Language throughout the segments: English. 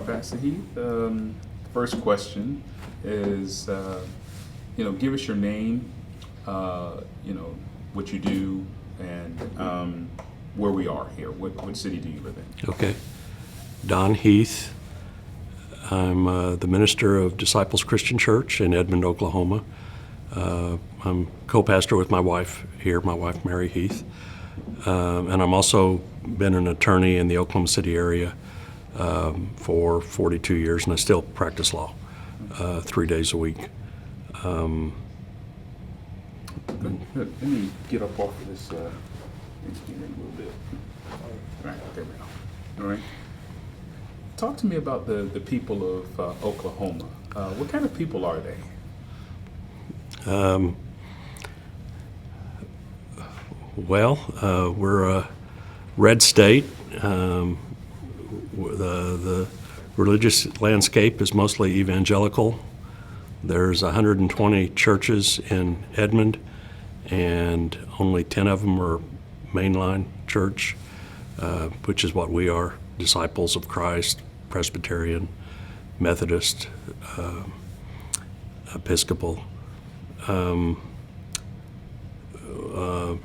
Pastor Heath, first question is, give us your name, what you do, and where we are here. What city do you live in? Okay. Don Heath. I'm the minister of Disciples Christian Church in Edmond, Oklahoma. I'm co-pastor with my wife here, my wife Mary Heath. And I'm also been an attorney in the Oklahoma City area for 42 years, and I still practice law 3 days a week. Good. Let me get up off of this here a little bit. All right, there we go. All right. Talk to me about the people of Oklahoma. What kind of people are they? We're a red state. The religious landscape is mostly evangelical. There's 120 churches in Edmond, and only 10 of them are mainline church, which is what we are: Disciples of Christ, Presbyterian, Methodist, Episcopal.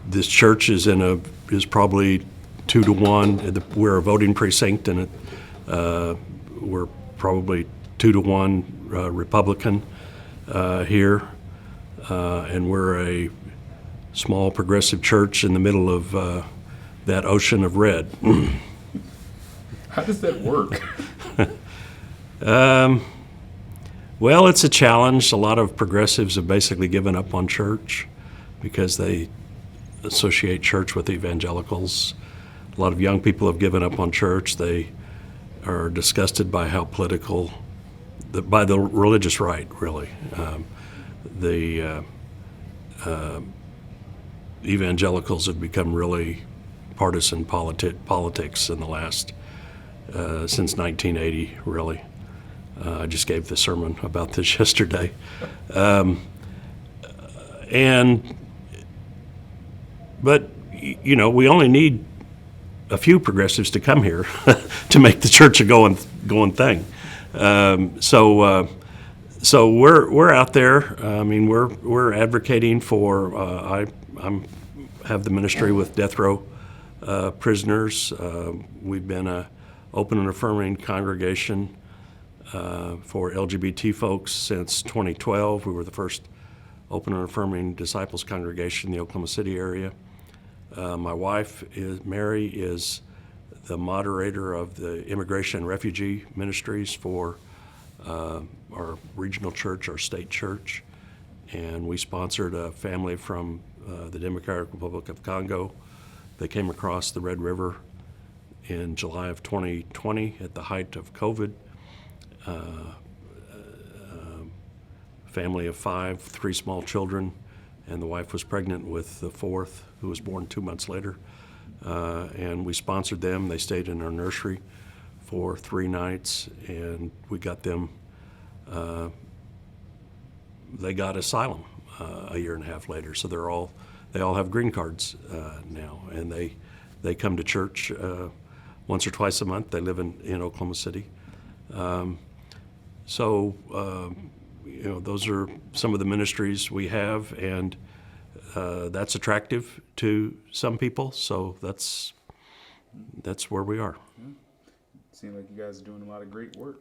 This church is probably 2 to 1. We're a voting precinct, and we're probably 2 to 1 Republican here, and we're a small progressive church in the middle of that ocean of red. How does that work? Well, it's a challenge. A lot of progressives have basically given up on church because they associate church with evangelicals. A lot of young people have given up on church. They are disgusted by how political, by the religious right, really. The evangelicals have become really partisan politics in the last, since 1980, really. I just gave the sermon about this yesterday. But we only need a few progressives to come here to make the church a going thing. So we're out there. I mean, we're advocating for. I have the ministry with death row prisoners. We've been a open and affirming congregation for LGBT folks since 2012. We were the first open and affirming disciples congregation in the Oklahoma City area. My wife, Mary, is the moderator of the Immigration and Refugee Ministries for our regional church, our state church. And we sponsored a family from the Democratic Republic of Congo. They came across the Red River in July of 2020 at the height of COVID. Family of 5, 3 small children, and the wife was pregnant with the 4th, who was born 2 months later. And we sponsored them. They stayed in our nursery for 3 nights, and we got them, they got asylum a year and a half later. So they all have green cards now, and they come to church once or twice a month. They live in Oklahoma City. Those are some of the ministries we have, and that's attractive to some people. So that's where we are. Yeah. Seems like you guys are doing a lot of great work.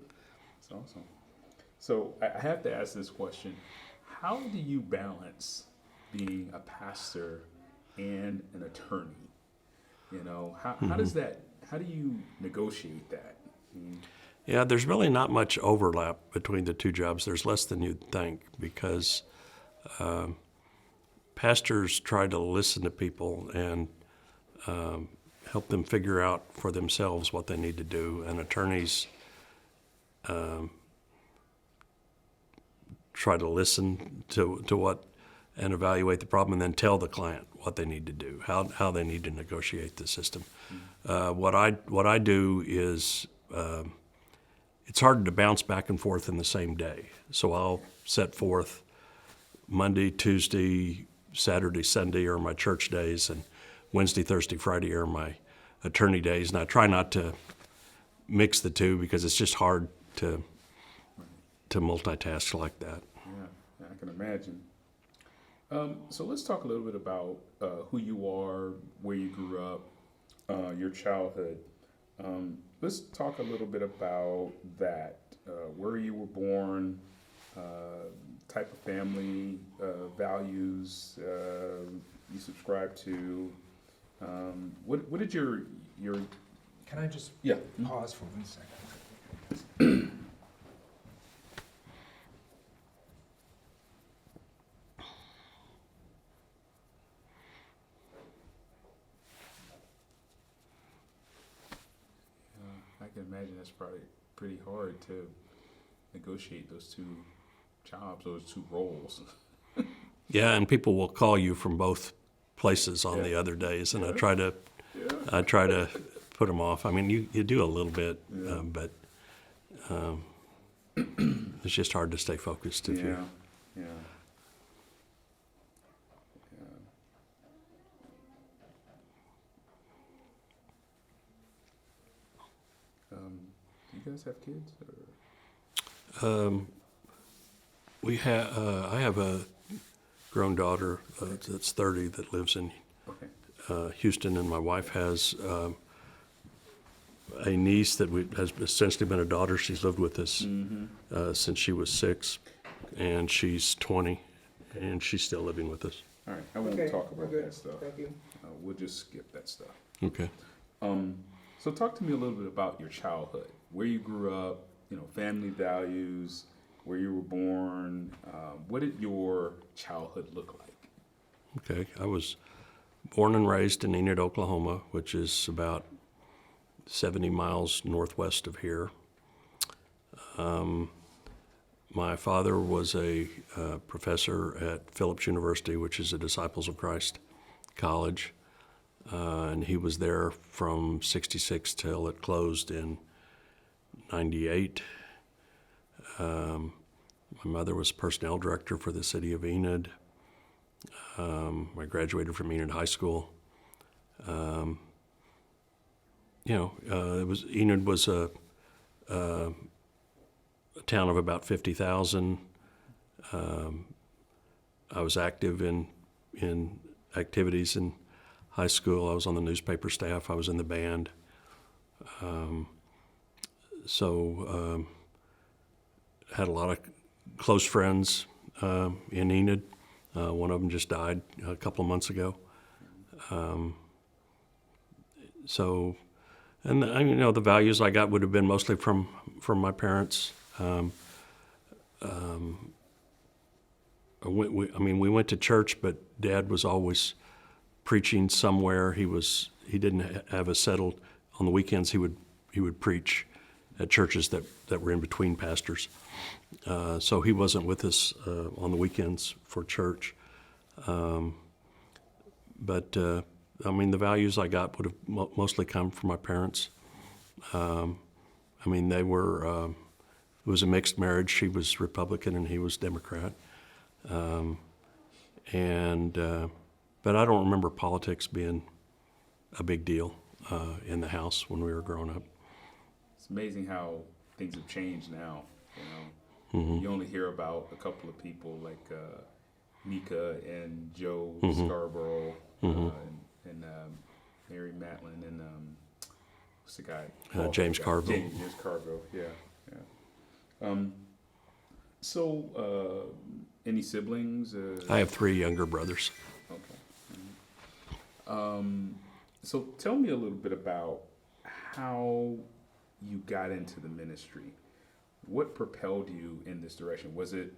That's awesome. So I have to ask this question: how do you balance being a pastor and an attorney? How does that? How do you negotiate that? Yeah, there's really not much overlap between the two jobs. There's less than you'd think, because pastors try to listen to people and help them figure out for themselves what they need to do, and attorneys try to listen to what and evaluate the problem, and then tell the client what they need to do, how they need to negotiate the system. What I do is it's hard to bounce back and forth in the same day. So I'll set forth Monday, Tuesday, Saturday, Sunday are my church days, and Wednesday, Thursday, Friday are my attorney days. And I try not to mix the two because it's just hard to multitask like that. Yeah, I can imagine. So let's talk a little bit about who you are, where you grew up, your childhood. Let's talk a little bit about that, where you were born, type of family, values you subscribe to. What did your Can I just yeah? pause for 1 second? I can imagine that's probably pretty hard to negotiate those two jobs, those two roles. Yeah, and people will call you from both places on the other days, and I try to put them off. I mean, you do a little bit, but it's just hard to stay focused if you. Yeah. Do you guys have kids? Or? I have a grown daughter that's 30 that lives in Houston, and my wife has a niece that has essentially been a daughter. She's lived with us since she was 6, and she's 20, and she's still living with us. All right, I won't talk about that stuff. Thank you. We'll just skip that stuff. Okay. So talk to me a little bit about your childhood, where you grew up, family values, where you were born. What did your childhood look like? Okay. I was born and raised in Enid, Oklahoma, which is about 70 miles northwest of here. My father was a professor at Phillips University, which is a Disciples of Christ college, and he was there from '66 till it closed in '98. My mother was personnel director for the city of Enid. I graduated from Enid High School. Enid was a town of about 50,000. I was active in activities in high school. I was on the newspaper staff. I was in the band. Had a lot of close friends in Enid. One of them just died a couple of months ago. The values I got would have been mostly from my parents. We went to church, but Dad was always preaching somewhere. He didn't have a settled. On the weekends, he would preach at churches that were in between pastors. So he wasn't with us on the weekends for church. The values I got would have mostly come from my parents. They were. It was a mixed marriage. She was Republican and he was Democrat. But I don't remember politics being a big deal in the house when we were growing up. It's amazing how things have changed now. You only hear about a couple of people like Mika and Joe Scarborough and Mary Matlin and what's the guy? James Carville. James Carville, yeah. Any siblings? I have 3 younger brothers. Okay. So tell me a little bit about how you got into the ministry. What propelled you in this direction? Was it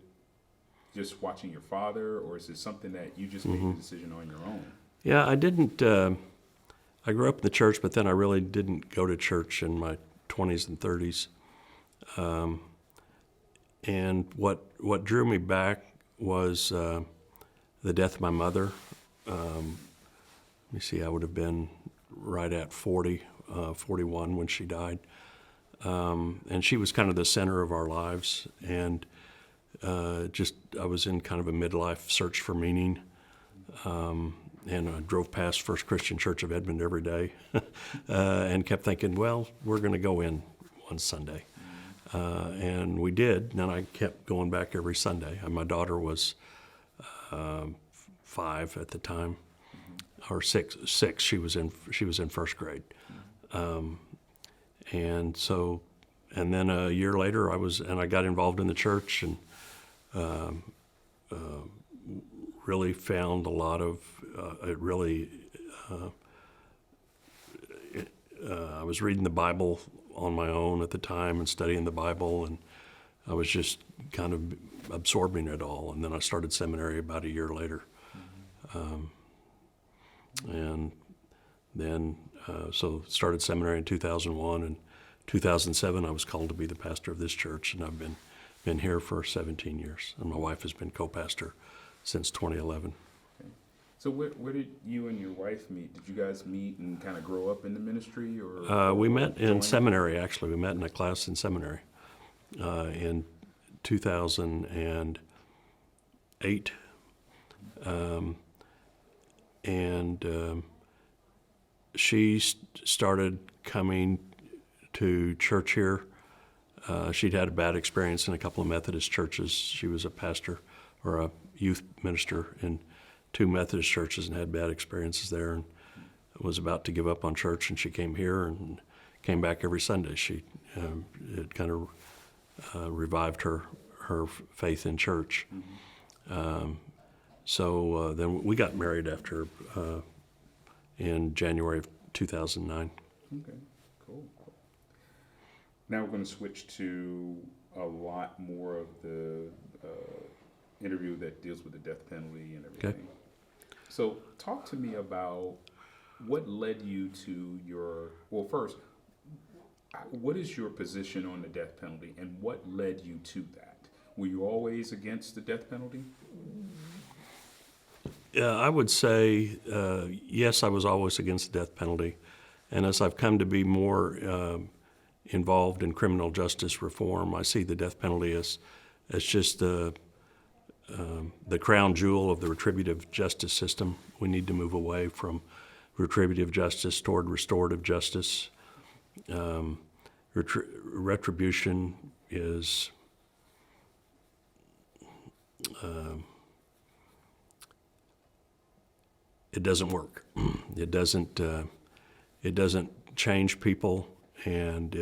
just watching your father, or is it something that you just made the decision on your own? Yeah, I didn't. I grew up in the church, but then I really didn't go to church in my 20s and 30s. And what drew me back was the death of my mother. Let me see, I would have been right at 41 when she died. And she was kind of the center of our lives. And I was in kind of a midlife search for meaning. And I drove past First Christian Church of Edmond every day and kept thinking, well, we're going to go in one Sunday. And we did, and I kept going back every Sunday. And my daughter was 5 at the time, or six. She was in first grade, and so, and then a year later, I got involved in the church and really found a lot of I was reading the Bible on my own at the time and studying the Bible, and I was just kind of absorbing it all. And then I started seminary about a year later. And then, so started seminary in 2001, and 2007 I was called to be the pastor of this church, and I've been here for 17 years, and my wife has been co-pastor since 2011. So where did you and your wife meet? Did you guys meet and kind of grow up in the ministry, or We met in join? seminary, actually. We met in a class in seminary in 2008. She started coming to church here. She'd had a bad experience in a couple of Methodist churches. She was a pastor or a youth minister in 2 Methodist churches and had bad experiences there, and was about to give up on church, and she came here and came back every Sunday. It kind of revived her faith in church. So then we got married after in January of 2009. Okay, cool. Now we're going to switch to a lot more of the interview that deals with the death penalty and everything. Okay. So talk to me about what led you to first, what is your position on the death penalty, and what led you to that? Were you always against the death penalty? I would say, yes, I was always against the death penalty. And as I've come to be more involved in criminal justice reform, I see the death penalty as just the crown jewel of the retributive justice system. We need to move away from retributive justice toward restorative justice. Retribution is it doesn't work. It doesn't change people, and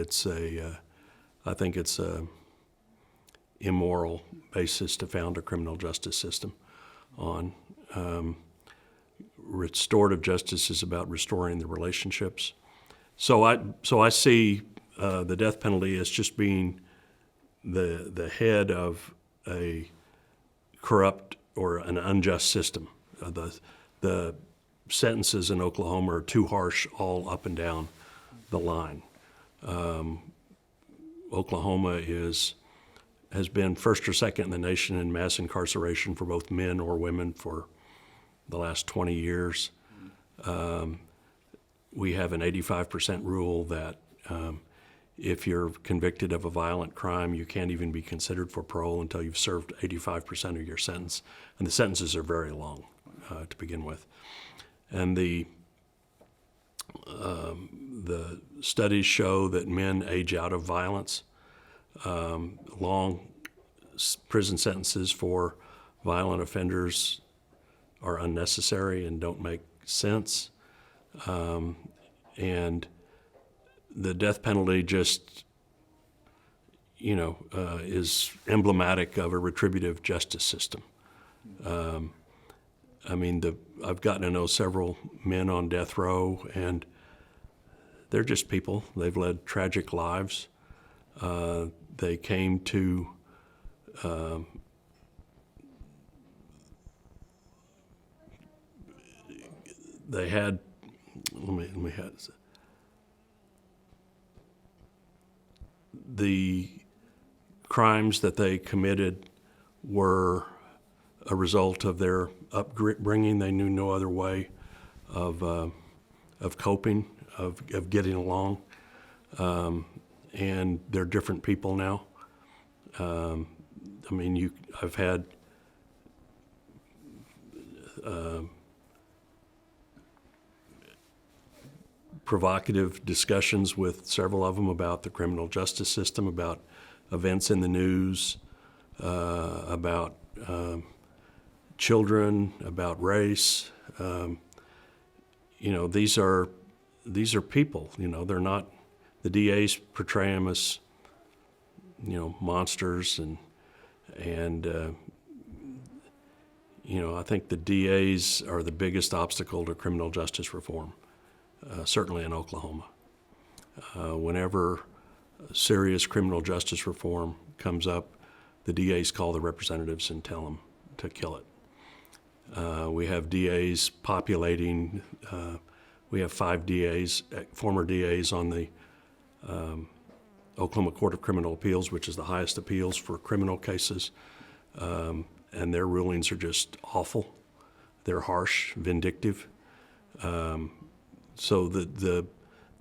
I think it's a immoral basis to found a criminal justice system on. Restorative justice is about restoring the relationships. So I see the death penalty as just being the head of a corrupt or an unjust system. The sentences in Oklahoma are too harsh all up and down the line. Oklahoma has been first or second in the nation in mass incarceration for both men or women for the last 20 years. We have an 85% rule that if you're convicted of a violent crime, you can't even be considered for parole until you've served 85% of your sentence. And the sentences are very long to begin with. And the studies show that men age out of violence. Long prison sentences for violent offenders are unnecessary and don't make sense. And the death penalty just, is emblematic of a retributive justice system. I've gotten to know several men on death row, and they're just people. They've led tragic lives. They came to they had. Let me have the crimes that they committed were a result of their upbringing. They knew no other way of coping, of getting along, and they're different people now. I've had provocative discussions with several of them about the criminal justice system, about events in the news, about children, about race. These are people. They're not. The DAs portray them as monsters, and I think the DAs are the biggest obstacle to criminal justice reform, certainly in Oklahoma. Whenever serious criminal justice reform comes up, the DAs call the representatives and tell them to kill it. We have DAs populating, we have 5 DAs, former DAs on the Oklahoma Court of Criminal Appeals, which is the highest appeals for criminal cases, and their rulings are just awful. They're harsh, vindictive. So the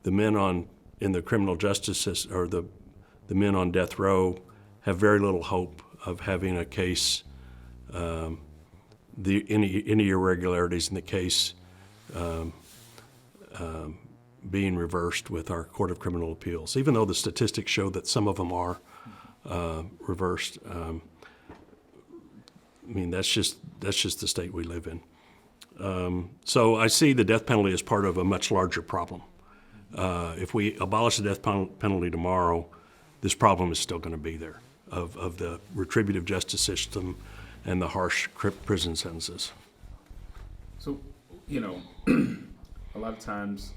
men in the criminal justice system, or the men on death row, have very little hope of having a case, any irregularities in the case being reversed with our Court of Criminal Appeals, even though the statistics show that some of them are reversed. That's just the state we live in. So I see the death penalty as part of a much larger problem. If we abolish the death penalty tomorrow, this problem is still going to be there, of the retributive justice system and the harsh prison sentences. So, a lot of times,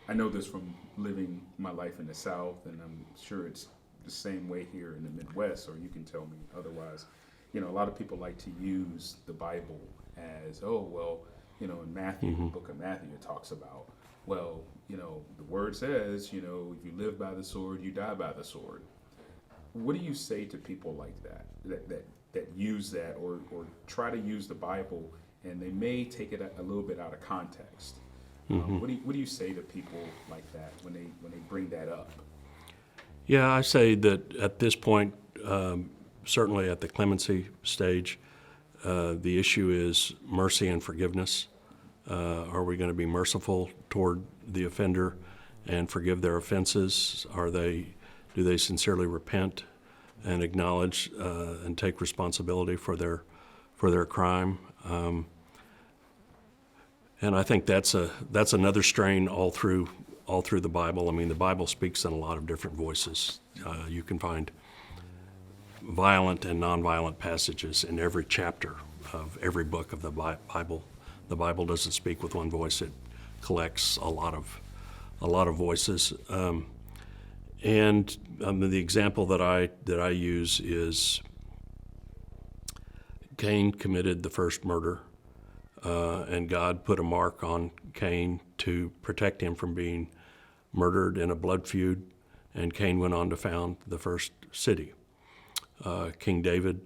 I know this from living my life in the South, and I'm sure it's the same way here in the Midwest, or you can tell me otherwise. A lot of people like to use the Bible as, in Matthew, the book of Matthew, it talks about, the word says, if you live by the sword, you die by the sword. What do you say to people like that use that, or try to use the Bible, and they may take it a little bit out of context? What do you say to people like that when they bring that up? Yeah, I say that at this point, certainly at the clemency stage, the issue is mercy and forgiveness. Are we going to be merciful toward the offender and forgive their offenses? Do they sincerely repent and acknowledge and take responsibility for their crime? And I think that's another strain all through the Bible. I mean, the Bible speaks in a lot of different voices. You can find violent and nonviolent passages in every chapter of every book of the Bible. The Bible doesn't speak with one voice; it collects a lot of voices. And the example that I use is Cain committed the first murder, and God put a mark on Cain to protect him from being murdered in a blood feud, and Cain went on to found the first city. King David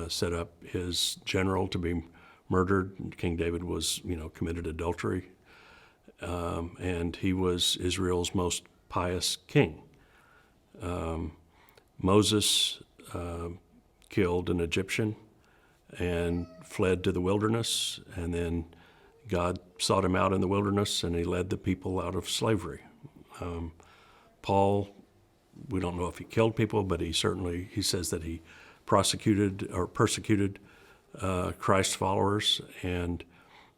set up his general to be murdered. King David was, committed adultery, and he was Israel's most pious king. Moses killed an Egyptian and fled to the wilderness, and then God sought him out in the wilderness, and he led the people out of slavery. Paul, we don't know if he killed people, but he says that he persecuted Christ's followers, and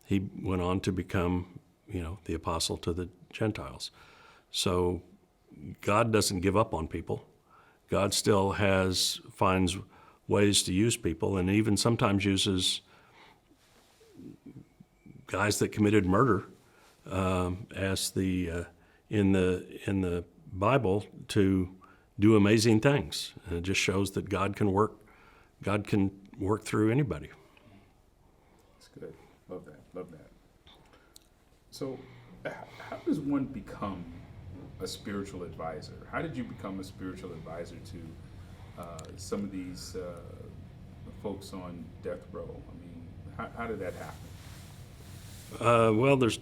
he went on to become, the apostle to the Gentiles. So God doesn't give up on people. God still finds ways to use people, and even sometimes uses guys that committed murder as in the Bible to do amazing things. And it just shows that God can work through anybody. That's good. Love that. So, how does one become a spiritual advisor? How did you become a spiritual advisor to some of these folks on death row? I mean, how did that happen? Well, there's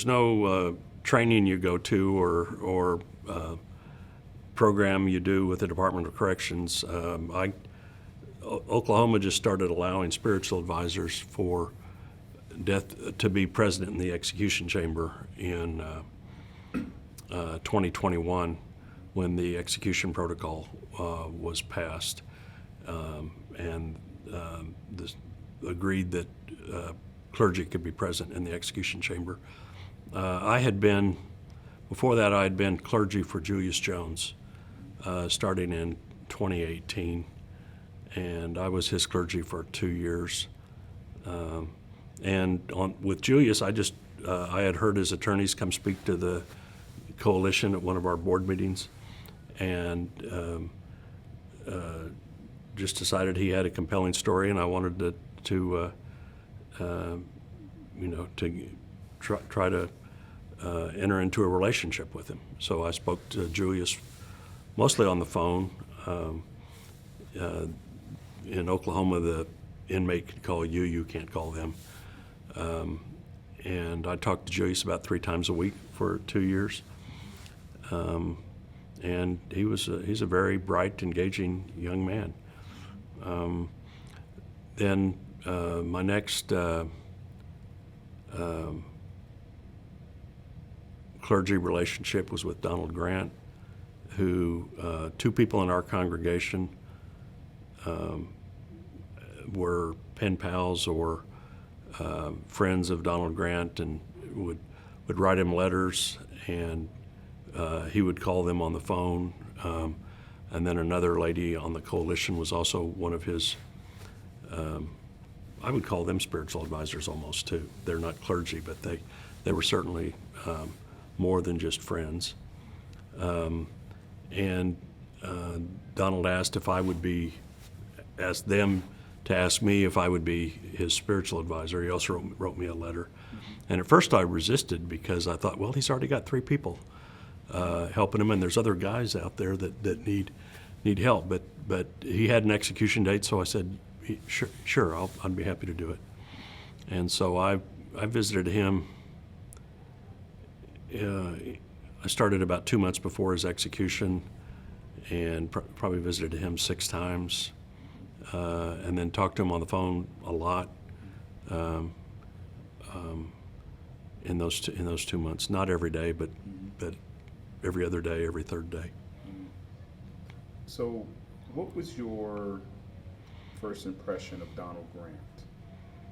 no training you go to or program you do with the Department of Corrections. Oklahoma just started allowing spiritual advisors for to be president in the execution chamber in 2021 when the execution protocol was passed, and agreed that clergy could be present in the execution chamber. Before that, I had been clergy for Julius Jones, starting in 2018, and I was his clergy for 2 years. With Julius, I had heard his attorneys come speak to the coalition at one of our board meetings, and just decided he had a compelling story, and I wanted to try to enter into a relationship with him. So I spoke to Julius mostly on the phone. In Oklahoma, the inmate can call you, you can't call them. And I talked to Julius about 3 times a week for 2 years. And he's a very bright, engaging young man. Then my next clergy relationship was with Donald Grant, who 2 people in our congregation were pen pals or friends of Donald Grant, and would write him letters, and he would call them on the phone. And then another lady on the coalition was also one of his, I would call them spiritual advisors almost too. They're not clergy, but they were certainly more than just friends. Donald asked them to ask me if I would be his spiritual advisor. He also wrote me a letter. And at first I resisted because I thought, well, he's already got 3 people helping him, and there's other guys out there that need help. But he had an execution date, so I said, sure, I'd be happy to do it. And so I visited him. I started about 2 months before his execution, and probably visited him 6 times, and then talked to him on the phone a lot in those 2 months. Not every day, but every other day, every third day. So, what was your first impression of Donald Grant?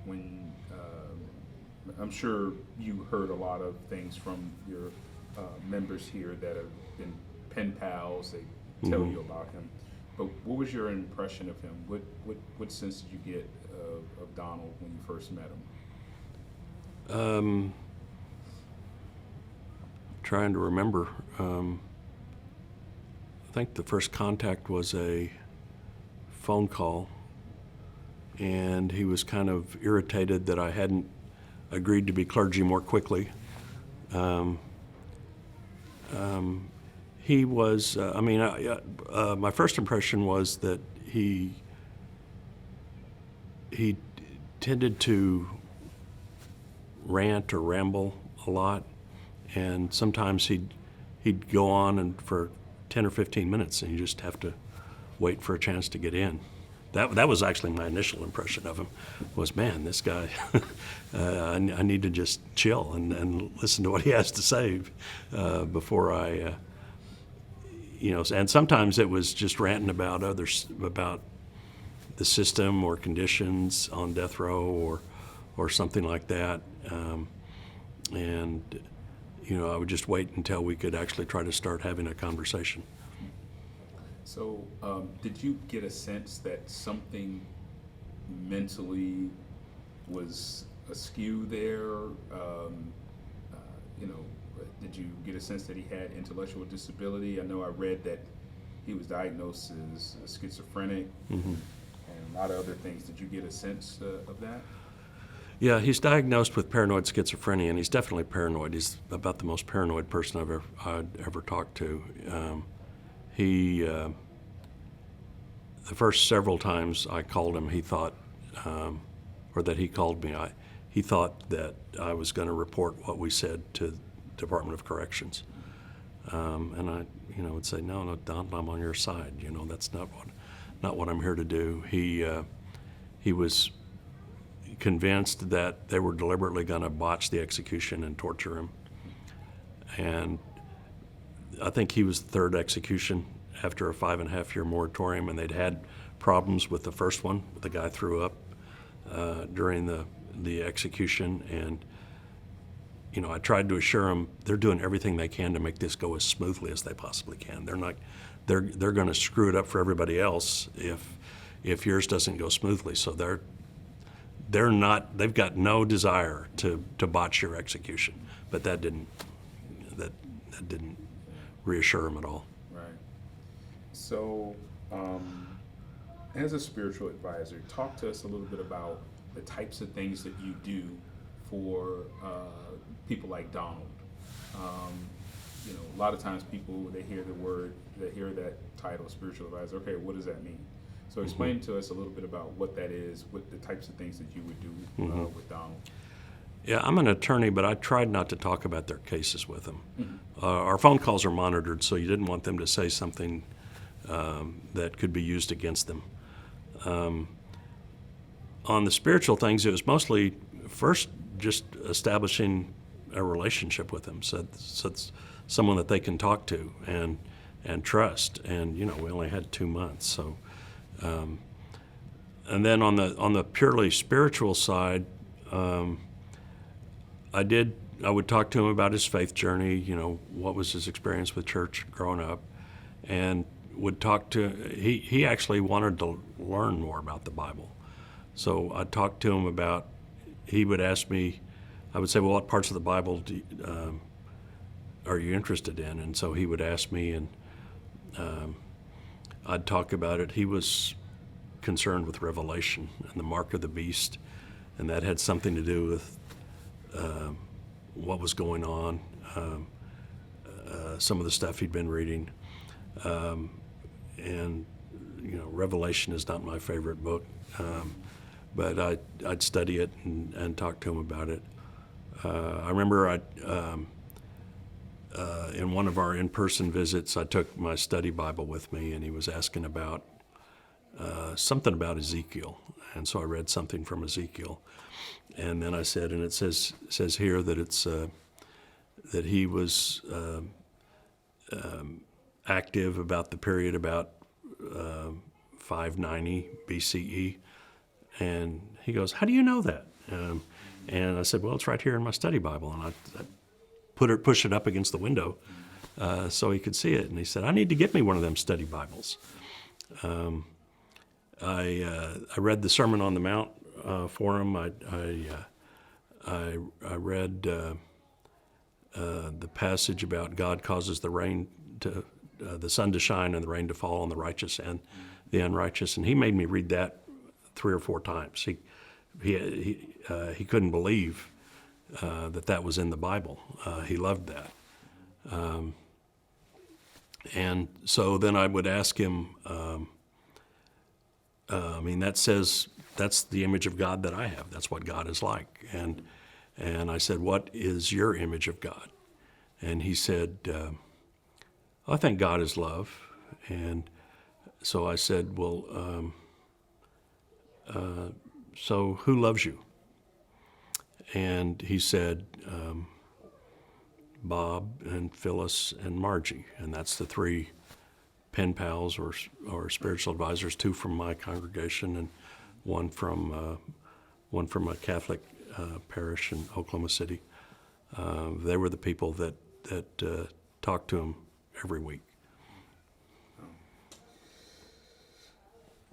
When I'm sure you heard a lot of things from your members here that have been pen pals. They tell you about him. But what was your impression of him? What sense did you get of Donald when you first met him? Trying to remember. I think the first contact was a phone call, and he was kind of irritated that I hadn't agreed to be clergy more quickly. He was, my first impression was that he tended to rant or ramble a lot, and sometimes he'd go on and for 10 or 15 minutes, and you just have to wait for a chance to get in. That was actually my initial impression of him, was, man, this guy, I need to just chill and listen to what he has to say before I, and sometimes it was just ranting about about the system or conditions on death row or something like that. I would just wait until we could actually try to start having a conversation. So, did you get a sense that something mentally was askew there? Did you get a sense that he had intellectual disability? I know I read that he was diagnosed as schizophrenic and a lot of other things. Did you get a sense of that? Yeah, he's diagnosed with paranoid schizophrenia, and he's definitely paranoid. He's about the most paranoid person I'd ever talked to. The first several times I called him, he thought, or that he called me, he thought that I was going to report what we said to the Department of Corrections. And I, would say, no, Don, I'm on your side. That's not what I'm here to do. He was convinced that they were deliberately going to botch the execution and torture him. And I think he was the third execution after a 5.5-year moratorium, and they'd had problems with the first one. The guy threw up during the execution, and I tried to assure them they're doing everything they can to make this go as smoothly as they possibly can. They're going to screw it up for everybody else if yours doesn't go smoothly. So they've got no desire to botch your execution. But that didn't reassure them at all. Right. So, as a spiritual advisor, talk to us a little bit about the types of things that you do for people like Donald. A lot of times people, they hear that title, spiritual advisor. Okay, what does that mean? So explain to us a little bit about what that is, what the types of things that you would do with Donald. Yeah, I'm an attorney, but I tried not to talk about their cases with them. Our phone calls are monitored, so you didn't want them to say something that could be used against them. On the spiritual things, it was mostly first just establishing a relationship with them, so it's someone that they can talk to and trust. And we only had 2 months, so. And then on the purely spiritual side, I would talk to him about his faith journey. What was his experience with church growing up, and would talk to. He actually wanted to learn more about the Bible, so I talked to him about. He would ask me. I would say, well, what parts of the Bible are you interested in? And so he would ask me, and I'd talk about it. He was concerned with Revelation and the mark of the beast, and that had something to do with what was going on, some of the stuff he'd been reading. And Revelation is not my favorite book, but I'd study it and talk to him about it. I remember in one of our in-person visits, I took my study Bible with me, and he was asking about something about Ezekiel, and so I read something from Ezekiel, and then I said, and it says here that it's that he was active about the period about 590 BCE, and he goes, "How do you know that?" And I said, "Well, it's right here in my study Bible," and I push it up against the window so he could see it. And he said, "I need to get me one of them study Bibles." I read the Sermon on the Mount for him. I read the passage about God causes the sun to shine and the rain to fall on the righteous and the unrighteous, and he made me read that 3 or 4 times. He couldn't believe that was in the Bible. He loved that. And so then I would ask him, that says that's the image of God that I have. That's what God is like. And I said, "What is your image of God?" And he said, "I think God is love." And so I said, "Well, so who loves you?" And he said, "Bob and Phyllis and Margie," and that's the 3 pen pals or spiritual advisors, 2 from my congregation and one from a Catholic parish in Oklahoma City. They were the people that talked to him every week.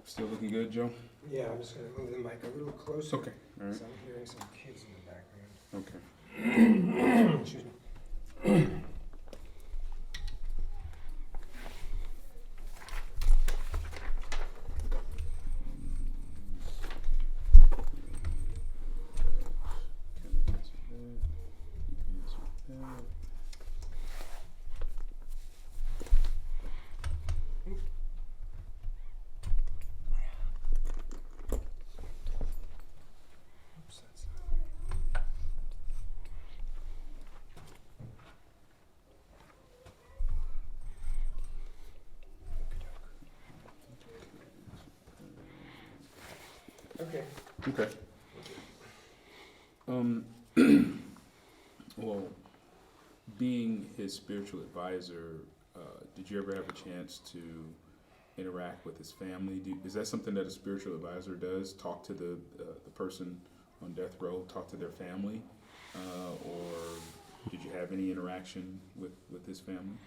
Still looking good, Joe? Yeah, I'm just gonna move the mic a little closer. Okay, all right. Because I'm hearing some kids in the background. Okay. Excuse me. Oops, that's okay. Okay. Um, well, being his spiritual advisor, did you ever have a chance to interact with his family? Is that something that a spiritual advisor does? Talk to the person on death row, talk to their family, or did you have any interaction with his family?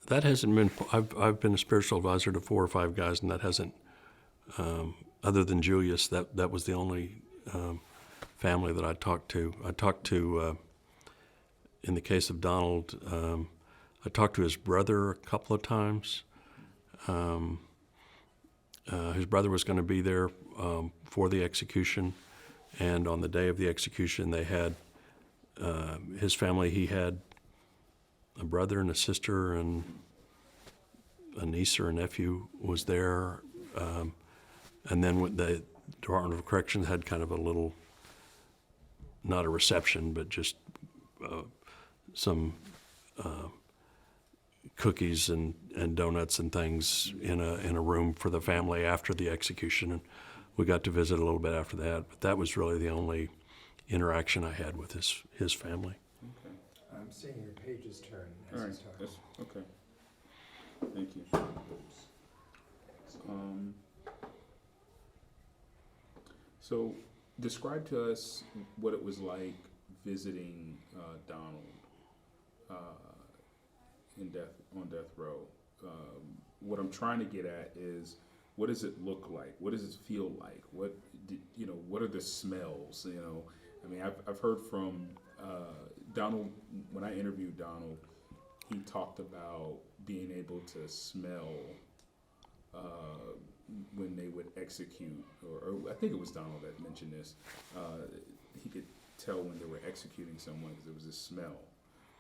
That hasn't been. I've been a spiritual advisor to 4 or 5 guys, and that hasn't. Other than Julius, that was the only family that I talked to. I talked to, in the case of Donald, I talked to his brother a couple of times. His brother was going to be there for the execution, and on the day of the execution, they had his family. He had a brother and a sister and a niece or a nephew was there. And then when the Department of Corrections had kind of a little, not a reception, but just some cookies and donuts and things in a room for the family after the execution. And we got to visit a little bit after that, but that was really the only interaction I had with his family. Okay. I'm seeing your pages turn All as right. he's talking. That's, okay. Thank you. So, describe to us what it was like visiting Donald on death row. What I'm trying to get at is, what does it look like? What does it feel like? What are the smells? I mean, I've heard from Donald. When I interviewed Donald, he talked about being able to smell when they would execute, or I think it was Donald that mentioned this. He could tell when they were executing someone because there was a smell,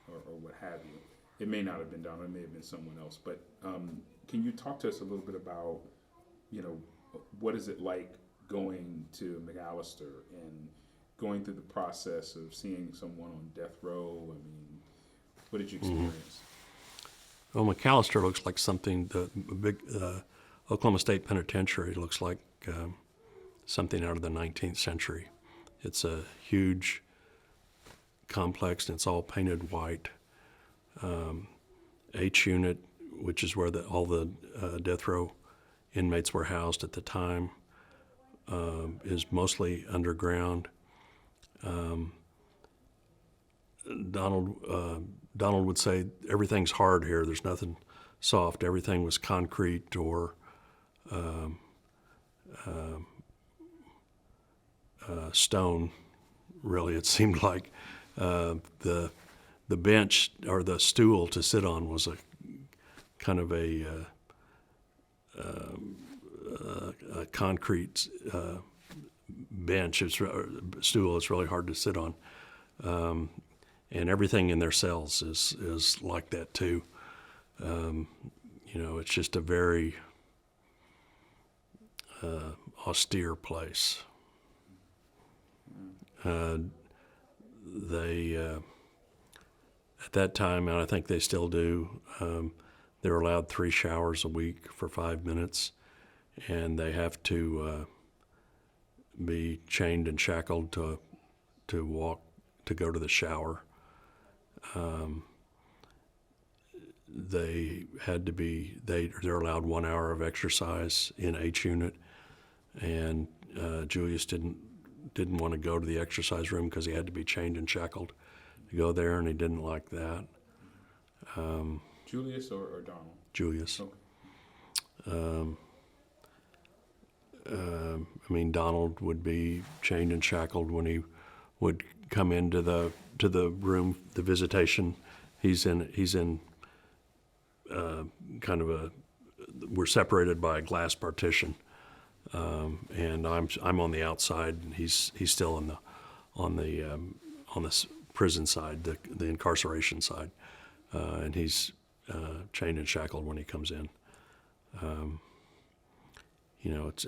or what have you. It may not have been Donald; it may have been someone else. But can you talk to us a little bit about, what is it like going to McAllister and going through the process of seeing someone on death row? I mean, what did you experience? Well, McAllister looks like something, the big Oklahoma State Penitentiary looks like something out of the 19th century. It's a huge complex, and it's all painted white. H unit, which is where all the death row inmates were housed at the time, is mostly underground. Donald would say everything's hard here. There's nothing soft. Everything was concrete or stone. Really, it seemed like the bench or the stool to sit on was a kind of a concrete bench. Stool. It's really hard to sit on. And everything in their cells is like that too. It's just a very austere place. They at that time, and I think they still do, they're allowed 3 showers a week for 5 minutes, and they have to be chained and shackled to walk to go to the shower. They're allowed 1 hour of exercise in H unit, and Julius didn't want to go to the exercise room because he had to be chained and shackled to go there, and he didn't like that. Julius or Donald? Julius. Okay. Donald would be chained and shackled when he would come into the room, the visitation. He's in kind of we're separated by a glass partition, and I'm on the outside, and he's still on the prison side, the incarceration side, and he's chained and shackled when he comes in.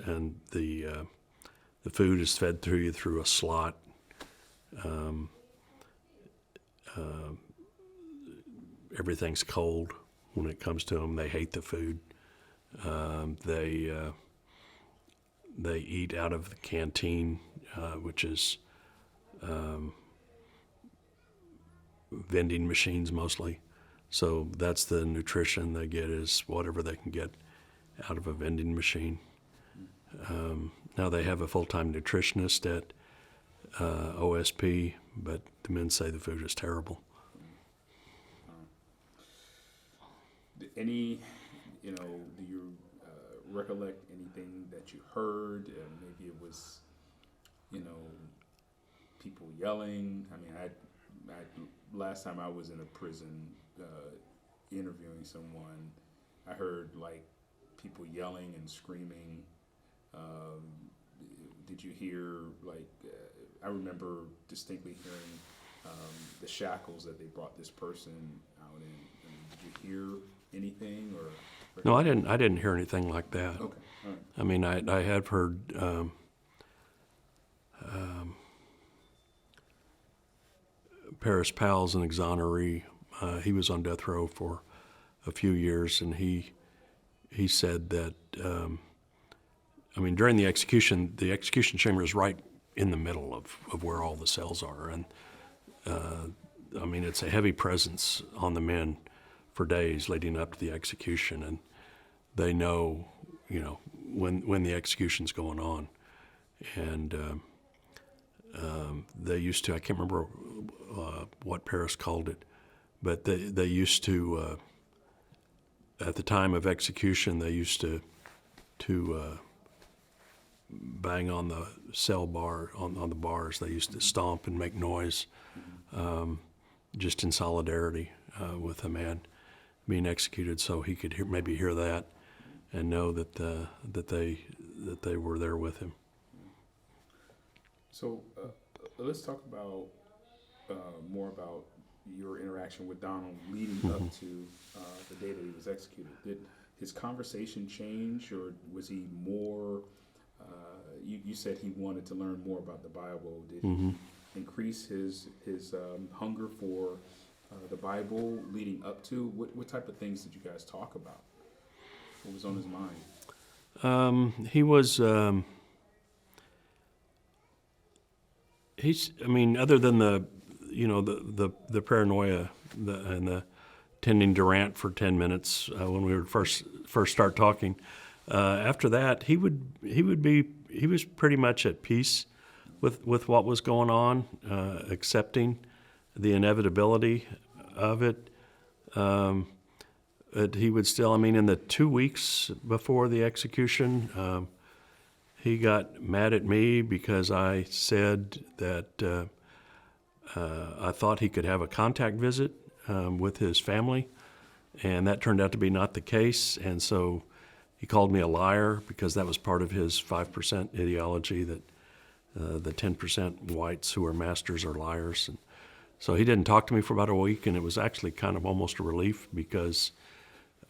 And the food is fed through you through a slot. Everything's cold when it comes to them. They hate the food. They eat out of the canteen. which is vending machines mostly. So that's the nutrition they get, is whatever they can get out of a vending machine. Now they have a full-time nutritionist at OSP, but the men say the food is terrible. Any, do you recollect anything that you heard? Maybe it was, people yelling. I mean, I last time I was in a prison interviewing someone, I heard like people yelling and screaming. Did you hear like? I remember distinctly hearing the shackles that they brought this person out in. I mean, did you hear anything or? No, I didn't. I didn't hear anything like that. Okay, all right. I mean, I have heard Paris Powell's an exoneree. He was on death row for a few years, and he said that. I mean, during the execution chamber is right in the middle of where all the cells are, and I mean, it's a heavy presence on the men for days leading up to the execution, and they know, when the execution's going on, and they used to, I can't remember what Paris called it, but they used to, at the time of execution, they used to bang on the cell bar, on the bars. They used to stomp and make noise, just in solidarity with the man being executed, so he could maybe hear that and know that they were there with him. So let's talk about more about your interaction with Donald leading up to the day that he was executed. Did his conversation change, or was he more? You said he wanted to learn more about the Bible. Did he increase his hunger for the Bible leading up to? What type of things did you guys talk about? What was on his mind? He was. I mean, other than the paranoia and the tending to rant for 10 minutes when we would first start talking. After that, he was pretty much at peace with what was going on, accepting the inevitability of it. But he would still, I mean, in the 2 weeks before the execution, he got mad at me because I said that I thought he could have a contact visit with his family, and that turned out to be not the case. And so he called me a liar because that was part of his 5% ideology, that the 10% whites who are masters are liars. And so he didn't talk to me for about a week, and it was actually kind of almost a relief because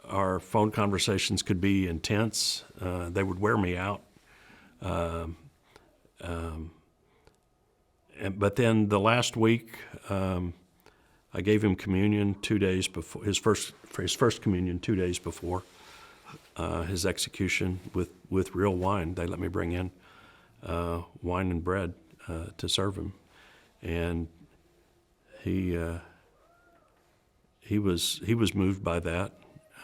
our phone conversations could be intense. They would wear me out. But then the last week, I gave him communion 2 days before his first communion 2 days before his execution with real wine. They let me bring in wine and bread to serve him, and he was moved by that.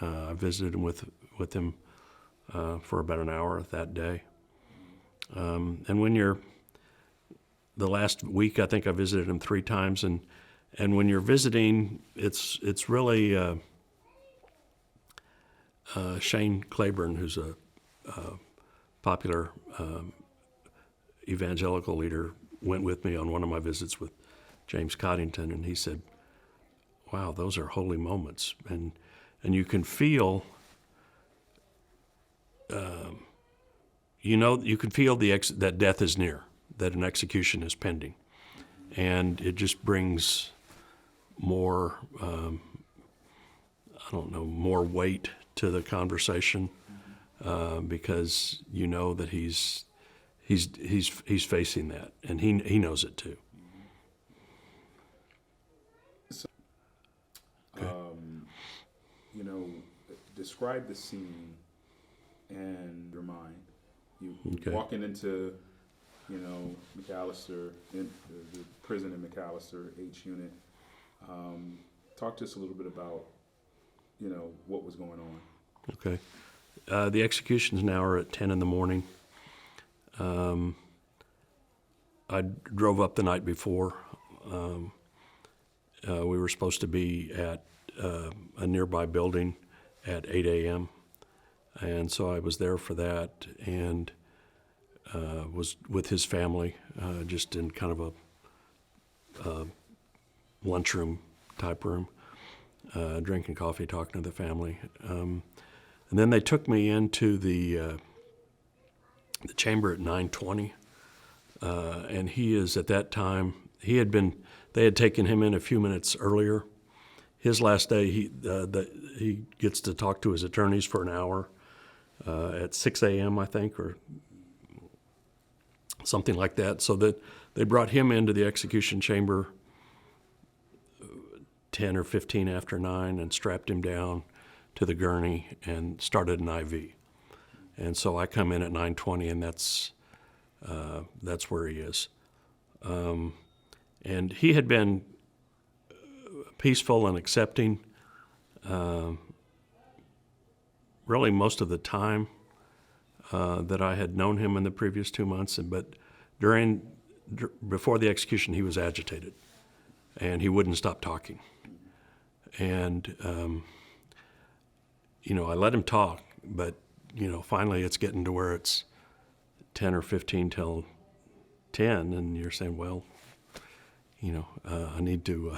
I visited him with him for about an hour that day. And when you're, the last week, I think I visited him 3 times, and when you're visiting, it's really Shane Claiborne, who's a popular evangelical leader, went with me on one of my visits with James Coddington, and he said, "Wow, those are holy moments," and you can feel. You can feel that death is near, that an execution is pending, and it just brings more, more weight to the conversation because you know that he's facing that, and he knows it too. So, describe the scene in your mind. You walking into McAllister, in the prison in McAllister, H unit. Talk to us a little bit about, what was going on. Okay. The executions now are at 10 in the morning. I drove up the night before. We were supposed to be at a nearby building at 8 a.m. And so I was there for that and was with his family, just in kind of a lunchroom type room, drinking coffee, talking to the family. And then they took me into the chamber at 9:20, and he is at that time. They had taken him in a few minutes earlier. His last day, he gets to talk to his attorneys for an hour at 6 a.m. I think, or something like that. So that they brought him into the execution chamber 10 or 15 after 9 and strapped him down to the gurney and started an IV. And so I come in at 9:20, and that's where he is. And he had been peaceful and accepting really most of the time that I had known him in the previous 2 months. But before the execution, he was agitated, and he wouldn't stop talking. And I let him talk, but finally it's getting to where it's 10 or 15 till 10, and you're saying, well, I need to.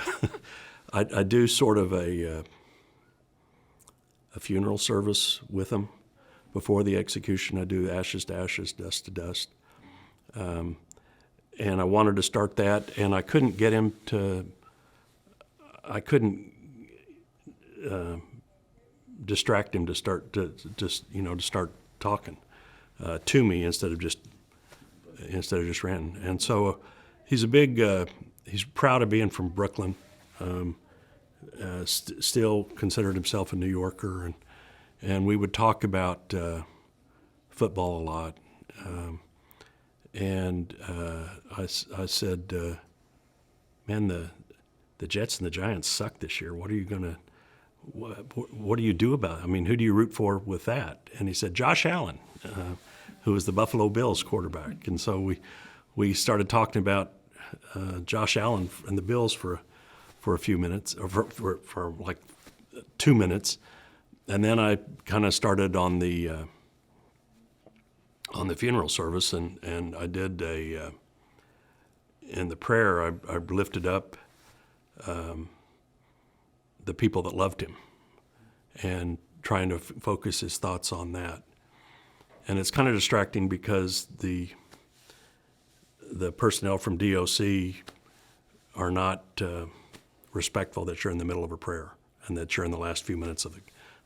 I do sort of a funeral service with him before the execution. I do ashes to ashes, dust to dust, and I wanted to start that, and I couldn't get him to. I couldn't distract him to start to start talking to me instead of just ranting. And so he's he's proud of being from Brooklyn. Still considered himself a New Yorker, and we would talk about football a lot. I said, man, the Jets and the Giants suck this year. What do you do about it? I mean, who do you root for with that? And he said, Josh Allen, who was the Buffalo Bills quarterback. And so we started talking about Josh Allen and the Bills for a few minutes, or for like 2 minutes. And then I kind of started on the funeral service, and I did in the prayer, I lifted up the people that loved him and trying to focus his thoughts on that. And it's kind of distracting because the personnel from DOC are not respectful that you're in the middle of a prayer and that you're in the last few minutes of the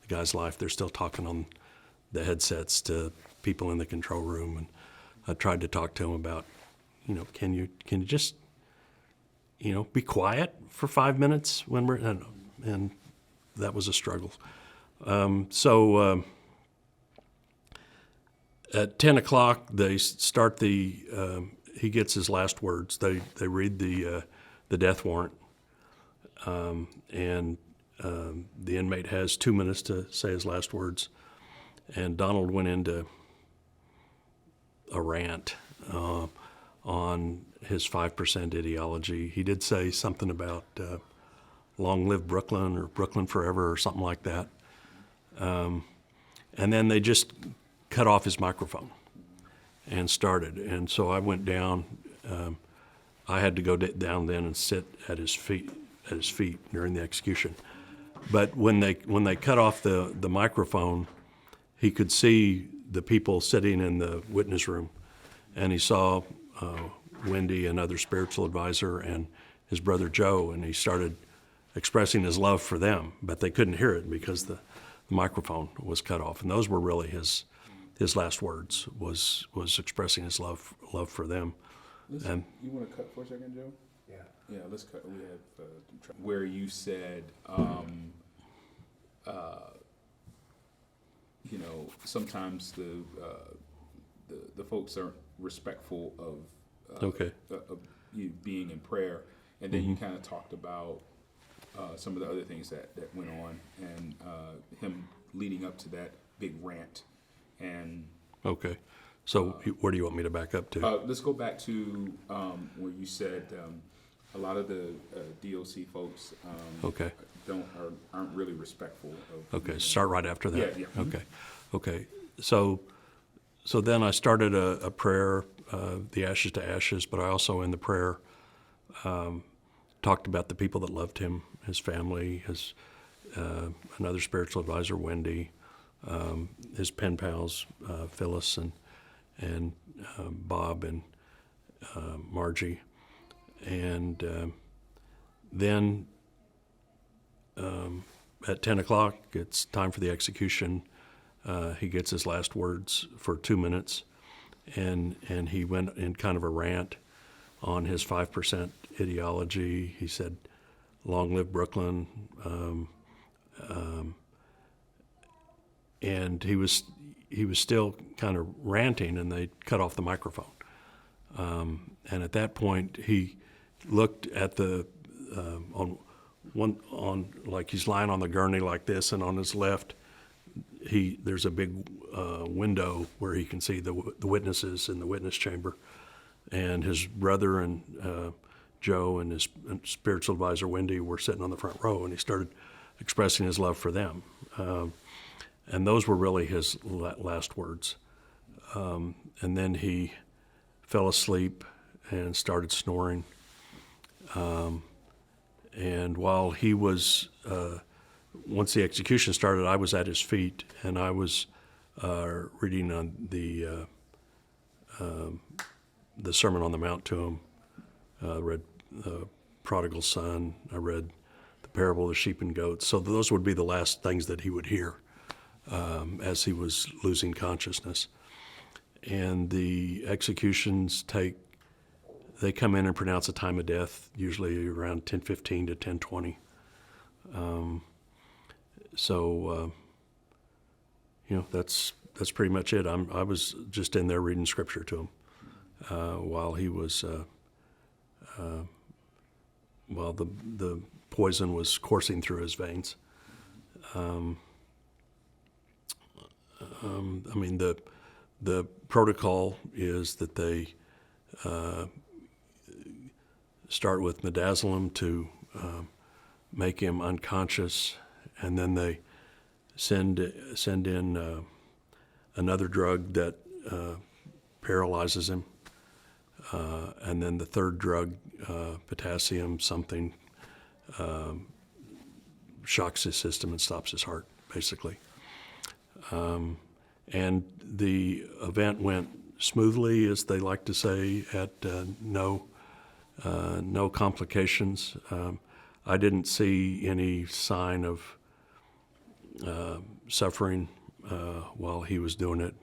guy's life. They're still talking on the headsets to people in the control room. And I tried to talk to him about, can you just, be quiet for 5 minutes when we're, and that was a struggle. So at 10 o'clock, they start he gets his last words. They read the death warrant, and the inmate has 2 minutes to say his last words. And Donald went into a rant on his 5% ideology. He did say something about long live Brooklyn, or Brooklyn forever, or something like that. And then they just cut off his microphone and started. And so I went down. I had to go down then and sit at his feet during the execution. But when they cut off the microphone, he could see the people sitting in the witness room, and he saw Wendy, another spiritual advisor, and his brother Joe, and he started expressing his love for them, but they couldn't hear it because the microphone was cut off. And those were really his last words, was expressing his love for them. You want to cut for a second, Joe? Yeah. Yeah, let's cut. We have where you said, sometimes the folks are respectful of Okay. of you being in prayer, and then you kind of talked about some of the other things that went on, and him leading up to that big rant, and Okay. So where do you want me to back up to? let's go back to where you said a lot of the DOC folks Okay. aren't really respectful of. Okay, start right after that. Yeah, yeah. Okay. So then I started a prayer, the ashes to ashes, but I also in the prayer talked about the people that loved him, his family, his another spiritual advisor, Wendy, his pen pals, Phyllis and Bob and Margie, and then at 10 o'clock, it's time for the execution. He gets his last words for 2 minutes, and he went in kind of a rant on his 5% ideology. He said, "Long live Brooklyn," and he was still kind of ranting, and they cut off the microphone. And at that point, he looked at the on like he's lying on the gurney like this, and on his left, there's a big window where he can see the witnesses in the witness chamber, and his brother and Joe and his spiritual advisor Wendy were sitting on the front row, and he started expressing his love for them, and those were really his last words. And then he fell asleep and started snoring. And while he was, once the execution started, I was at his feet, and I was reading on the Sermon on the Mount to him. Read the Prodigal Son. I read the Parable of the Sheep and Goats. So those would be the last things that he would hear as he was losing consciousness. And the executions they come in and pronounce a time of death, usually around 10:15 to 10:20. That's pretty much it. I was just in there reading scripture to him while he was while the poison was coursing through his veins. The protocol is that they start with midazolam to make him unconscious, and then they send in another drug that paralyzes him, and then the third drug, potassium something, shocks his system and stops his heart, basically. And the event went smoothly, as they like to say, at no complications. I didn't see any sign of suffering while he was doing it.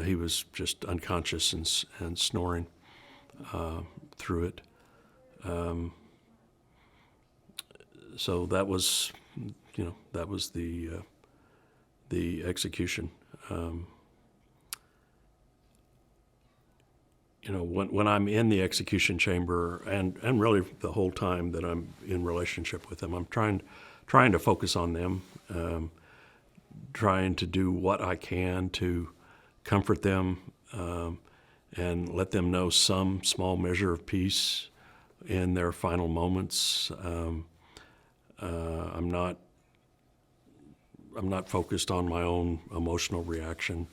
He was just unconscious and snoring through it. So that was the execution. When I'm in the execution chamber, and really the whole time that I'm in relationship with them, I'm trying to focus on them, trying to do what I can to comfort them and let them know some small measure of peace in their final moments. I'm not focused on my own emotional reaction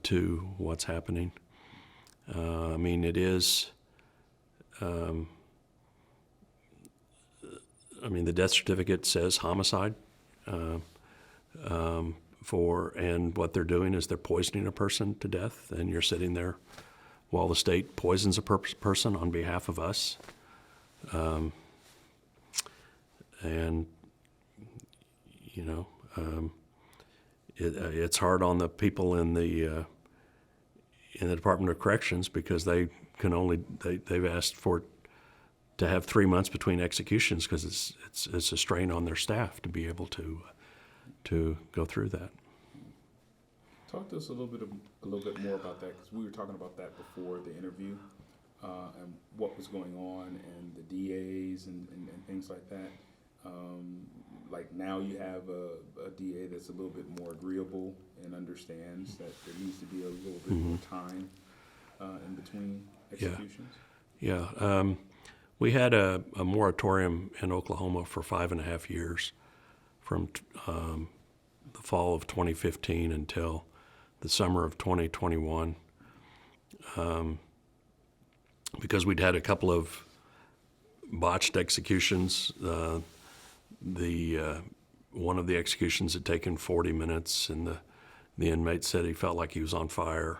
to what's happening. It is. The death certificate says homicide. And what they're doing is they're poisoning a person to death, and you're sitting there while the state poisons a person on behalf of us. It's hard on the people in the Department of Corrections, because they've asked to have 3 months between executions, because it's a strain on their staff to be able to go through that. Talk to us a little bit more about that, because we were talking about that before the interview, and what was going on, and the DAs and things like that. Like now you have a DA that's a little bit more agreeable and understands that there needs to be a little bit more time in between executions. Yeah. We had a moratorium in Oklahoma for 5.5 years, from the fall of 2015 until the summer of 2021, because we'd had a couple of botched executions. One of the executions had taken 40 minutes, and the inmate said he felt like he was on fire.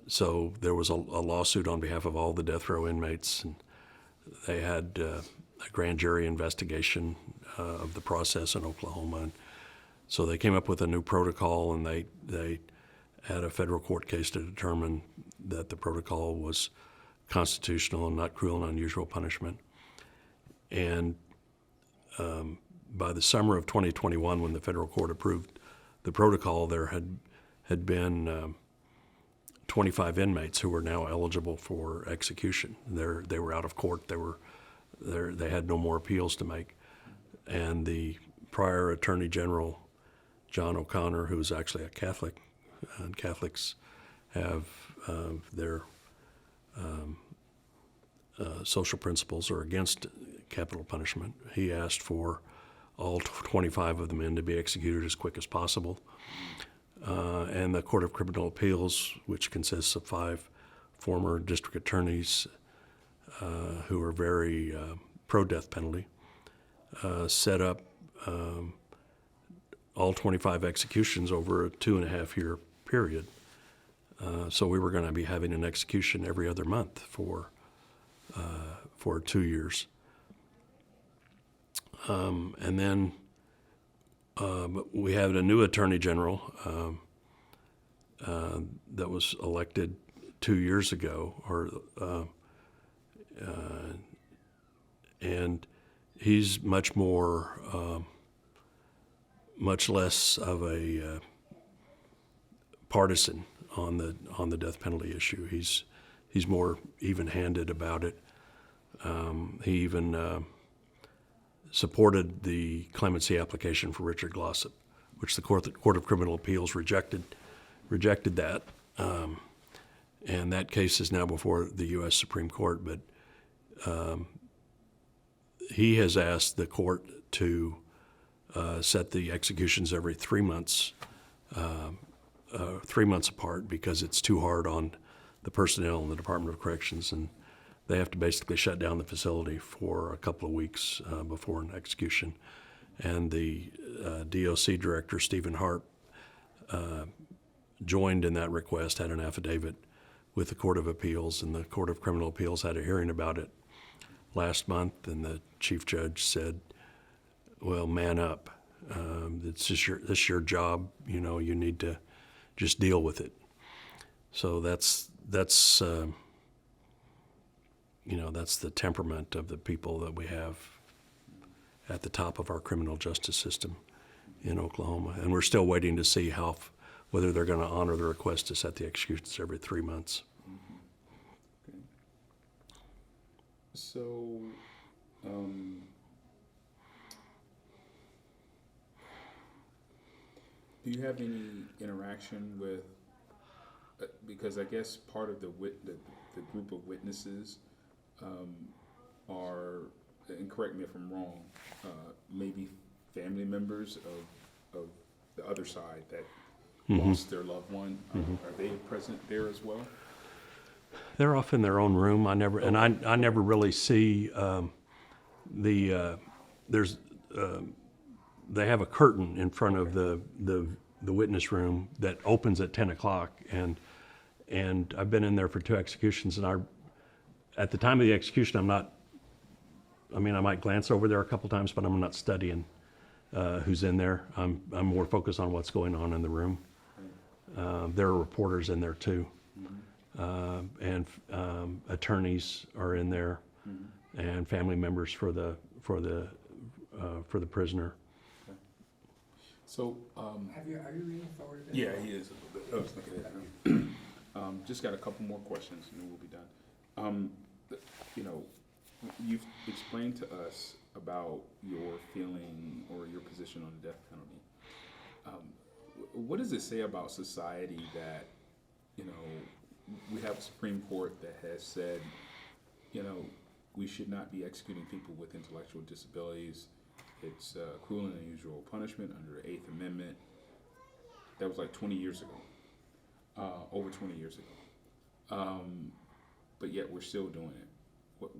So there was a lawsuit on behalf of all the death row inmates, and they had a grand jury investigation of the process in Oklahoma. And so they came up with a new protocol, and they had a federal court case to determine that the protocol was constitutional and not cruel and unusual punishment. And by the summer of 2021, when the federal court approved the protocol, there had been 25 inmates who were now eligible for execution. They were out of court. They had no more appeals to make. And the prior Attorney General, John O'Connor, who was actually a Catholic, and Catholics have their social principles are against capital punishment. He asked for all 25 of the men to be executed as quick as possible. And the Court of Criminal Appeals, which consists of 5 former district attorneys who are very pro-death penalty, set up all 25 executions over a 2.5-year period. So we were going to be having an execution every other month for 2 years. And then we had a new Attorney General that was elected 2 years ago, and he's much less of a partisan on the death penalty issue. He's more even-handed about it. He even supported the clemency application for Richard Glossop, which the Court of Criminal Appeals rejected that. And that case is now before the U.S. Supreme Court, but he has asked the court to set the executions every 3 months, 3 months apart, because it's too hard on the personnel in the Department of Corrections, and they have to basically shut down the facility for a couple of weeks before an execution. And the DOC director, Stephen Harp, joined in that request, had an affidavit with the Court of Appeals, and the Court of Criminal Appeals had a hearing about it last month, and the chief judge said, well, man up. It's just your job, you need to just deal with it. So that's the temperament of the people that we have at the top of our criminal justice system in Oklahoma. And we're still waiting to see whether they're going to honor the request to set the executions every 3 months. Okay. So, do you have any interaction with, because I guess part of the group of witnesses are, and correct me if I'm wrong, maybe family members of the other side that lost their loved one. Are they present there as well? They're off in their own room. I never really see they have a curtain in front of the witness room that opens at 10 o'clock, and I've been in there for 2 executions, and at the time of the execution, I might glance over there a couple times, but I'm not studying who's in there. I'm more focused on what's going on in the room. There are reporters in there too, and attorneys are in there, and family members for the prisoner. So, Are you reading forward a bit? yeah, he is a little bit. Oh, look at that. Just got a couple more questions and then we'll be done. You know, you've explained to us about your feeling or your position on the death penalty. What does it say about society that, you know, we have a Supreme Court that has said, you know, we should not be executing people with intellectual disabilities. It's cruel and unusual punishment under the Eighth Amendment. That was like 20 years ago, over 20 years ago. But yet we're still doing it.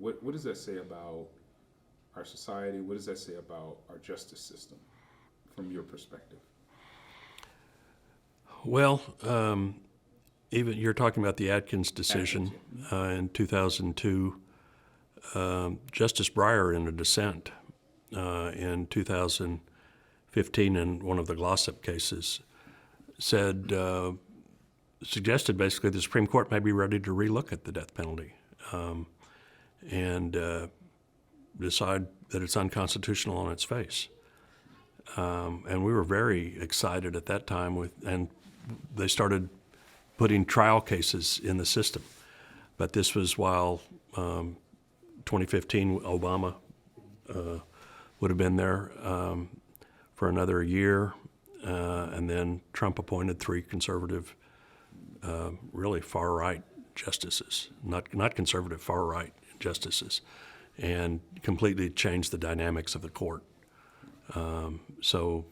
What does that say about our society? What does that say about our justice system from your perspective? Well, even you're talking about the Atkins decision Atkins, in 2002. Justice Breyer, in a dissent in 2015 in one of the Glossop cases, suggested basically the Supreme Court may be ready to relook at the death penalty and decide that it's unconstitutional on its face. And we were very excited at that time and they started putting trial cases in the system. But this was while 2015 Obama would have been there for another year, and then Trump appointed 3 conservative, really far-right justices, not conservative, far-right justices, and completely changed the dynamics of the court. So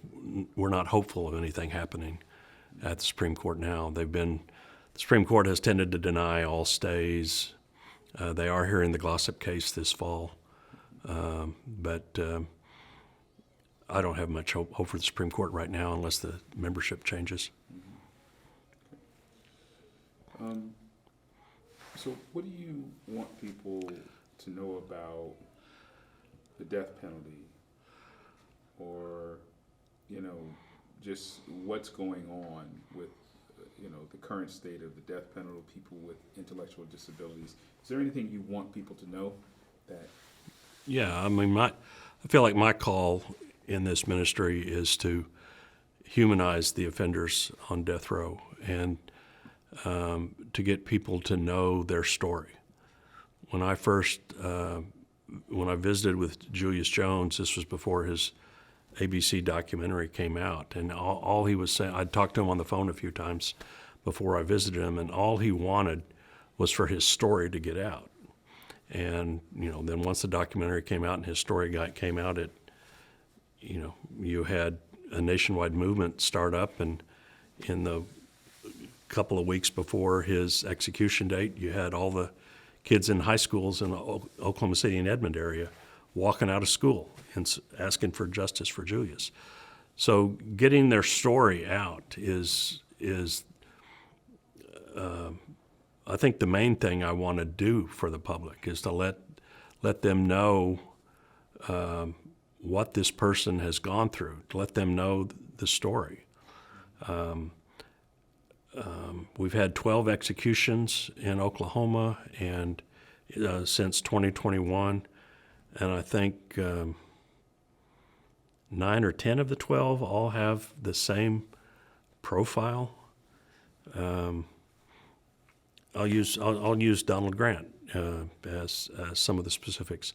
we're not hopeful of anything happening at the Supreme Court now. The Supreme Court has tended to deny all stays. They are hearing the Glossop case this fall, but I don't have much hope for the Supreme Court right now unless the membership changes. So what do you want people to know about the death penalty, or, you know, just what's going on with, you know, the current state of the death penalty, people with intellectual disabilities? Is there anything you want people to know that? Yeah, I mean, I feel like my call in this ministry is to humanize the offenders on death row and to get people to know their story. When I visited with Julius Jones, this was before his ABC documentary came out, and all he was saying, I'd talked to him on the phone a few times before I visited him, and all he wanted was for his story to get out. And, you know, then once the documentary came out and his story came out, you had a nationwide movement start up, and in the couple of weeks before his execution date, you had all the kids in high schools in the Oklahoma City and Edmond area walking out of school and asking for justice for Julius. So getting their story out is I think the main thing I want to do for the public is to let them know what this person has gone through, to let them know the story. We've had 12 executions in Oklahoma and since 2021, and I think 9 or 10 of the 12 all have the same profile. I'll use Donald Grant as some of the specifics.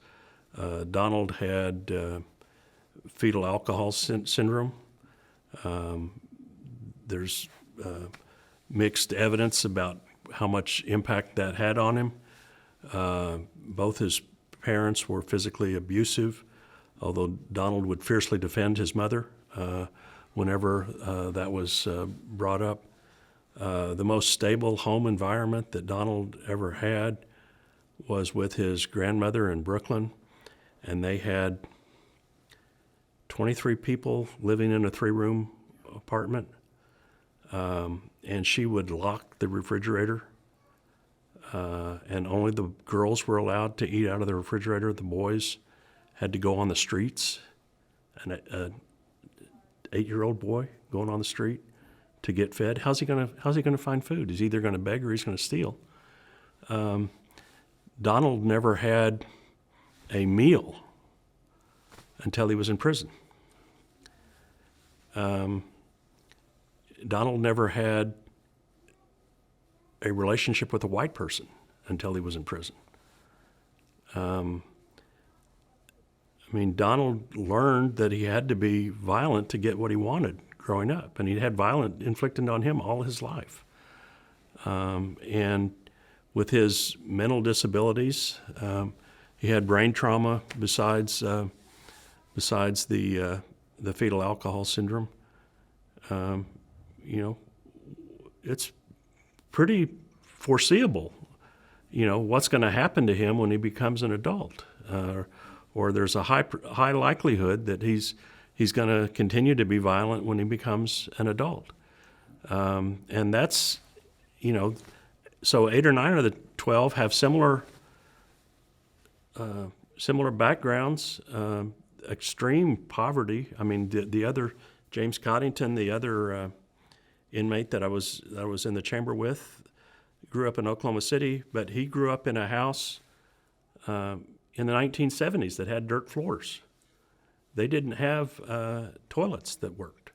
Donald had fetal alcohol syndrome. There's mixed evidence about how much impact that had on him. Both his parents were physically abusive, although Donald would fiercely defend his mother whenever that was brought up. The most stable home environment that Donald ever had was with his grandmother in Brooklyn, and they had 23 people living in a 3-room apartment, and she would lock the refrigerator, and only the girls were allowed to eat out of the refrigerator. The boys had to go on the streets, an 8-year-old boy going on the street to get fed. How's he gonna find food? He's either gonna beg or he's gonna steal. Donald never had a meal until he was in prison. Donald never had a relationship with a white person until he was in prison. I mean, Donald learned that he had to be violent to get what he wanted growing up, and he had violence inflicted on him all his life. And with his mental disabilities, he had brain trauma besides the fetal alcohol syndrome. You know, it's pretty foreseeable, you know, what's going to happen to him when he becomes an adult. Or there's a high likelihood that he's going to continue to be violent when he becomes an adult. And that's, you know, so 8 or 9 of the 12 have similar backgrounds, extreme poverty. I mean, the other, James Coddington, the other inmate that I was in the chamber with, grew up in Oklahoma City, but he grew up in a house in the 1970s that had dirt floors. They didn't have toilets that worked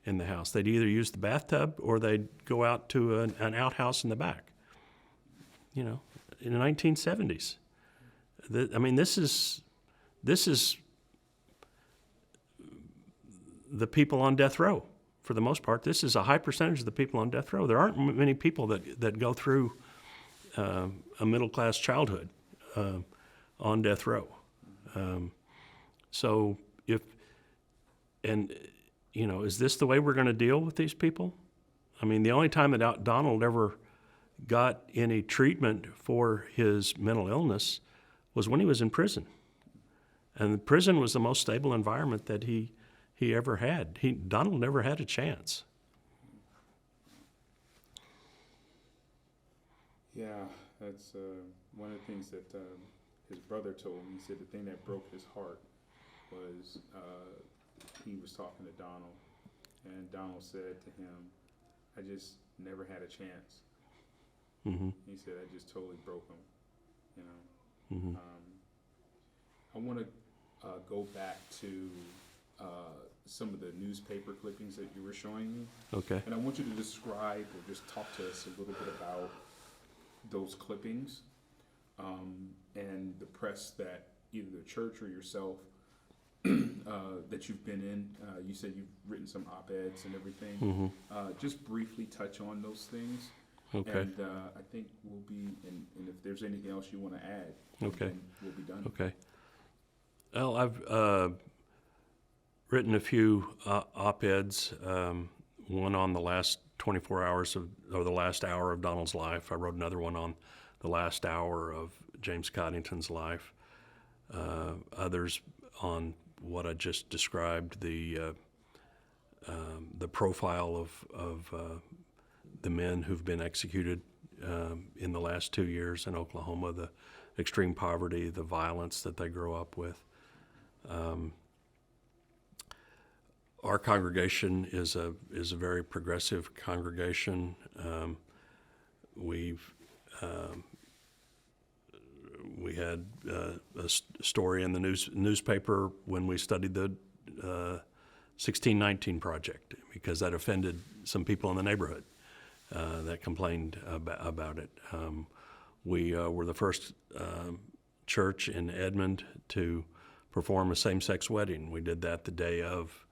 in the house. They'd either use the bathtub or they'd go out to an outhouse in the back. You know, in the 1970s. I mean, this is the people on death row for the most part. This is a high percentage of the people on death row. There aren't many people that go through a middle-class childhood on death row. So you know, is this the way we're going to deal with these people? I mean, the only time that Donald ever got any treatment for his mental illness was when he was in prison. And prison was the most stable environment that he ever had. Donald never had a chance. Yeah, that's one of the things that his brother told me. He said the thing that broke his heart was he was talking to Donald, and Donald said to him, "I just never had a chance." Mm-hmm. He said, "I just totally broke him." You know. Mm-hmm. I want to go back to some of the newspaper clippings that you were showing me. Okay. And I want you to describe or just talk to us a little bit about those clippings and the press that either the church or yourself that you've been in. You said you've written some op-eds and everything. Mm-hmm. Just briefly touch on those things. Okay. And I think we'll be, and if there's anything else you want to add, Okay. then we'll be done. Okay. Well, I've written a few op-eds, one on the last 24 hours or the last hour of Donald's life. I wrote another one on the last hour of James Coddington's life. Others on what I just described, the profile of the men who've been executed in the last 2 years in Oklahoma, the extreme poverty, the violence that they grow up with. Our congregation is a very progressive congregation. We had a story in the newspaper when we studied the 1619 Project, because that offended some people in the neighborhood that complained about it. We were the first church in Edmond to perform a same-sex wedding. We did that the day of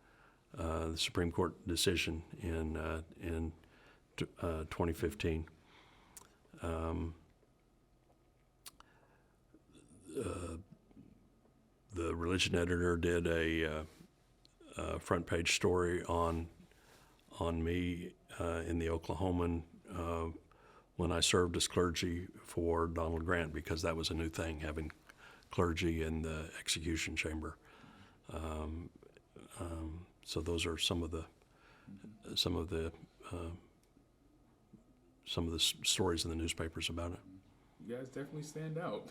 the Supreme Court decision in 2015. The religion editor did a front-page story on me in the Oklahoman when I served as clergy for Donald Grant, because that was a new thing, having clergy in the execution chamber. So those are some of the stories in the newspapers about it. You guys definitely stand out.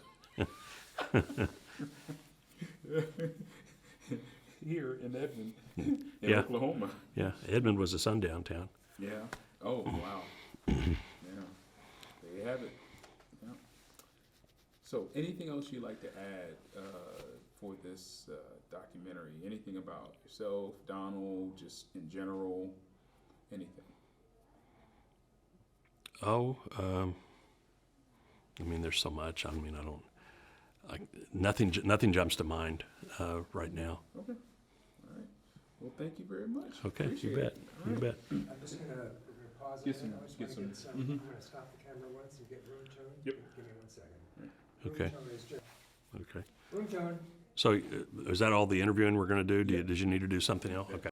Here in Edmond, in Yeah. Oklahoma. Yeah, Edmond was a sundown town. Yeah. Oh, wow. Yeah. There you have it. Yeah. So anything else you'd like to add for this documentary? Anything about yourself, Donald, just in general, anything? Oh, I mean, there's so much. I mean, nothing jumps to mind right now. Okay. All right. Well, thank you very much. Okay, Appreciate you bet. it. All You right. bet. I'm just gonna pause. Get a some- minute. I just get wanna some- I'm gonna stop the camera once and get room tone. Yep. Give me 1 second. Okay. Room tone is just, Okay. room tone. So is that all the interviewing we're going to do? Did you need to do something else? Okay.